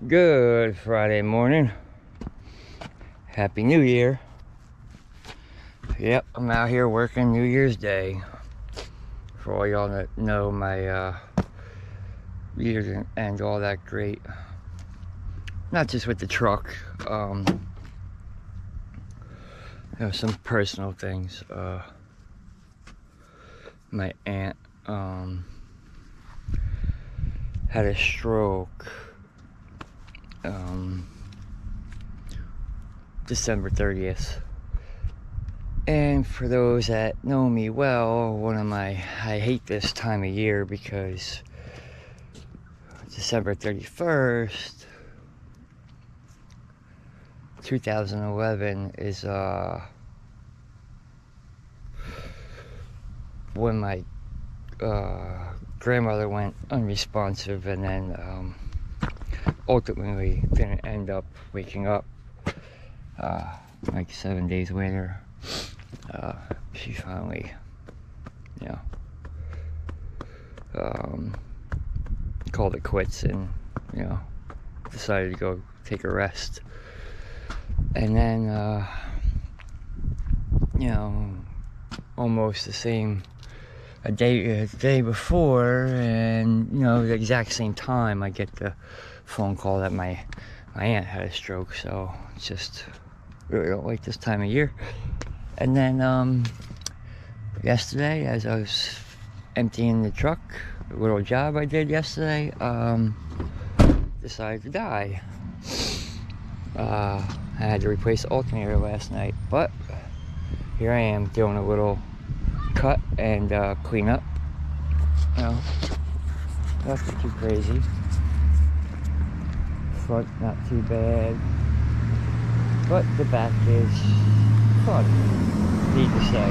Good Friday morning. Happy New Year. Yep, I'm out here working New Year's Day. For all y'all that know my years and all that great. Not just with the truck. Some personal things. My aunt had a stroke December 30th. And for those that know me well, I hate this time of year because December 31st, 2011 is when my grandmother went unresponsive, and then ultimately didn't end up waking up. Like 7 days later, she finally, called it quits and, decided to go take a rest. And then, almost the same, a day before, and, the exact same time, I get the phone call that my aunt had a stroke. So it's just, really don't like this time of year. And then yesterday, as I was emptying the truck, a little job I did yesterday, decided to die. I had to replace the alternator last night, but here I am doing a little cut and clean up. That's not too crazy. Front not too bad, but the back is fun, need to say.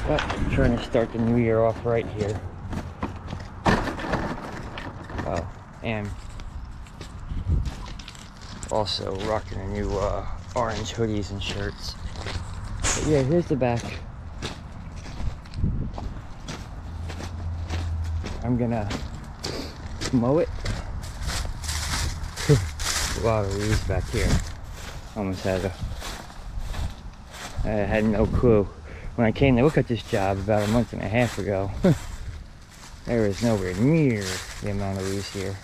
But I'm trying to start the new year off right here. Oh, and also rocking a new orange hoodies and shirts. But yeah, here's the back. I'm gonna mow it. A lot of leaves back here. I had no clue. When I came to look at this job about a month and a half ago, there was nowhere near the amount of leaves here.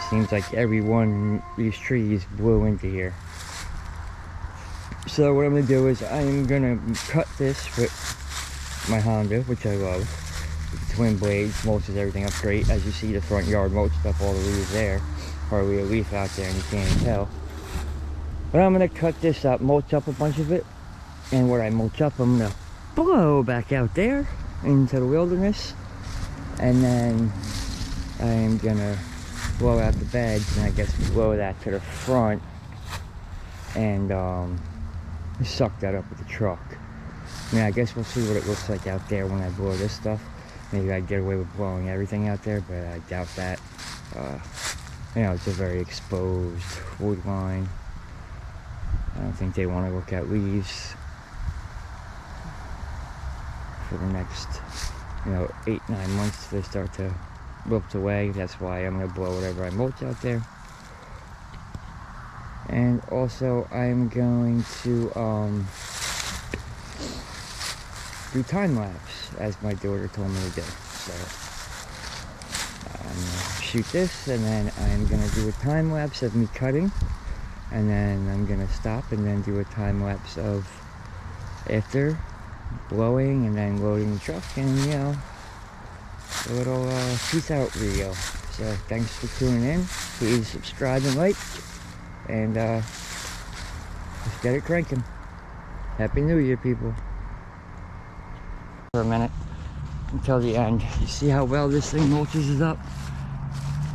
Seems like every one of these trees blew into here. So what I'm going to do is I'm going to cut this with my Honda, which I love. The twin blades, mulches everything up great. As you see, the front yard mulched up all the leaves there. Hardly a leaf out there, and you can't even tell. But I'm going to cut this up, mulch up a bunch of it. And what I mulch up, I'm going to blow back out there into the wilderness. And then I'm going to blow out the beds, and I guess blow that to the front and suck that up with the truck. I mean, I guess we'll see what it looks like out there when I blow this stuff. Maybe I'd get away with blowing everything out there, but I doubt that. It's a very exposed wood line. I don't think they want to look at leaves for the next 8-9 months till they start to wilt away. That's why I'm going to blow whatever I mulch out there. And also I'm going to do time lapse, as my daughter told me to do. So I'm going to shoot this, and then I'm going to do a time lapse of me cutting, and then I'm going to stop and then do a time lapse of after blowing and then loading the truck, and a little peace out video. So thanks for tuning in. Please subscribe and like, and let's get it cranking. Happy New Year, people. For a minute until the end. You see how well this thing mulches is up?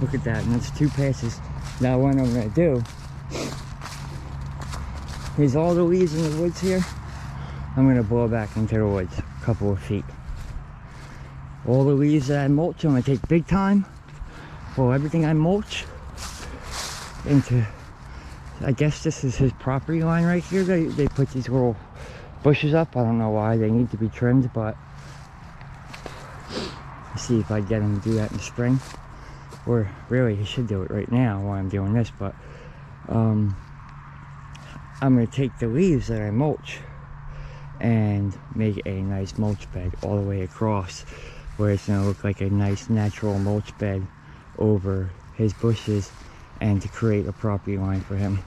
Look at that, and that's 2 passes. Now what I'm going to do, here's all the leaves in the woods here. I'm going to blow back into the woods a couple of feet. All the leaves that I mulch, I'm going to take big time, blow everything I mulch, into, I guess this is his property line right here. They put these little bushes up. I don't know why they need to be trimmed, but let's see if I get him to do that in the spring. Or really, he should do it right now while I'm doing this, but I'm gonna take the leaves that I mulch and make a nice mulch bed all the way across, where it's gonna look like a nice natural mulch bed over his bushes, and to create a property line for him.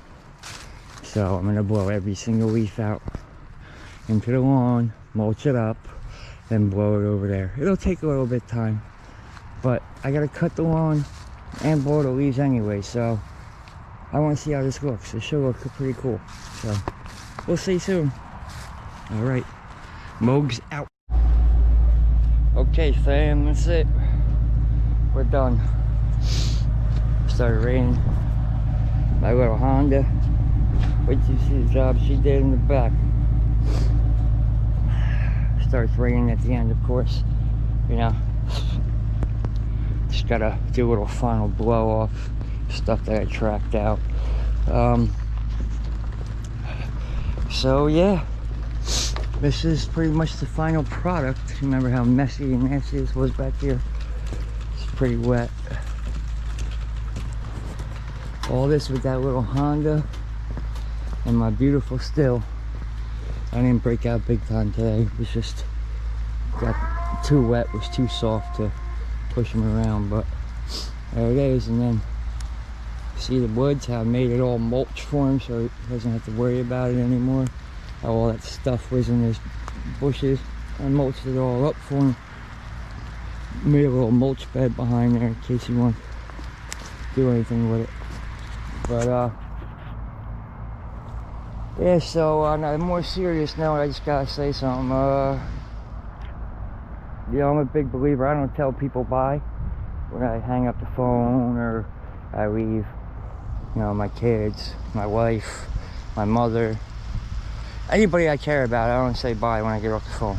So I'm gonna blow every single leaf out into the lawn, mulch it up, then blow it over there. It'll take a little bit of time, but I gotta cut the lawn and blow the leaves anyway, so I want to see how this looks. It should look pretty cool, so we'll see soon. All right, Mogs out. Okay, fam, that's it. We're done. Started raining. My little Honda. Wait till you see the job she did in the back. Starts raining at the end, of course. You know, just gotta do a little final blow off stuff that I tracked out. So yeah, this is pretty much the final product. Remember how messy and nasty this was back here? It's pretty wet. All this with that little Honda and my beautiful still. I didn't break out big time today. It was just got too wet, was too soft to push them around, but there it is. And then see the woods, how I made it all mulch for him so he doesn't have to worry about it anymore. How all that stuff was in his bushes. I mulched it all up for him. Made a little mulch bed behind there in case he wants to do anything with it. But yeah, so on a more serious note, I just gotta say something. You know, I'm a big believer. I don't tell people bye when I hang up the phone or I leave. You know, my kids, my wife, my mother, anybody I care about, I don't say bye when I get off the phone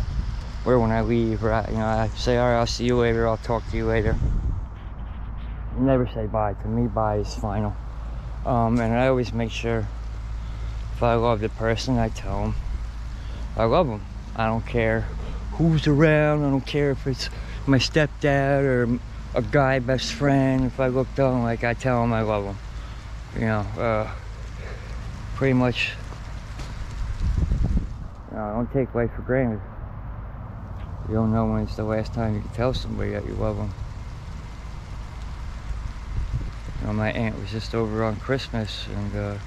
or when I leave, or you know, I say, all right, I'll see you later, I'll talk to you later. Never say bye. To me, bye is final. And I always make sure, if I love the person, I tell them I love them. I don't care who's around. I don't care if it's my stepdad or a guy best friend. If I look down, like, I tell them I love them. You know, pretty much. You know, don't take life for granted. You don't know when it's the last time you can tell somebody that you love them. You know, my aunt was just over on Christmas, and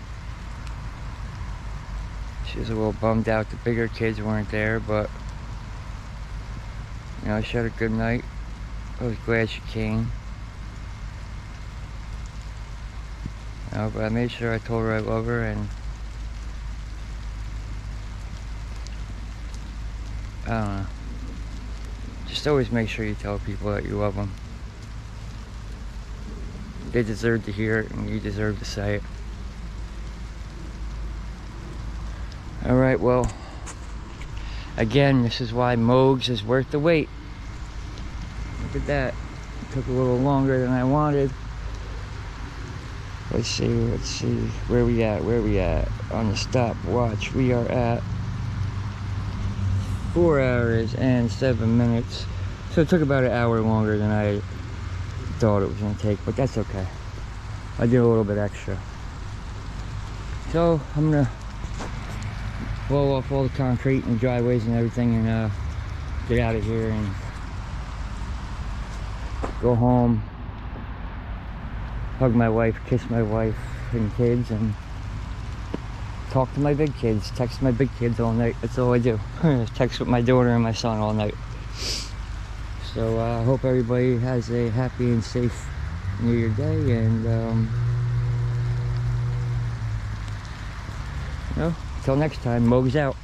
she was a little bummed out the bigger kids weren't there, but you know, she had a good night. I was glad she came. You know, but I made sure I told her I love her, and I don't know. Just always make sure you tell people that you love them. They deserve to hear it, and you deserve to say it. Alright, well, again, this is why Mogs is worth the wait. Look at that. It took a little longer than I wanted. Let's see, where we at, on the stopwatch. We are at 4 hours and 7 minutes. So it took about an hour longer than I thought it was going to take, but that's okay. I did a little bit extra. So I'm going to blow off all the concrete and driveways and everything, and get out of here and go home, hug my wife, kiss my wife and kids, and talk to my big kids, text my big kids all night. That's all I do. Text with my daughter and my son all night. So I hope everybody has a happy and safe New Year day, and you know, until next time, Mogs out.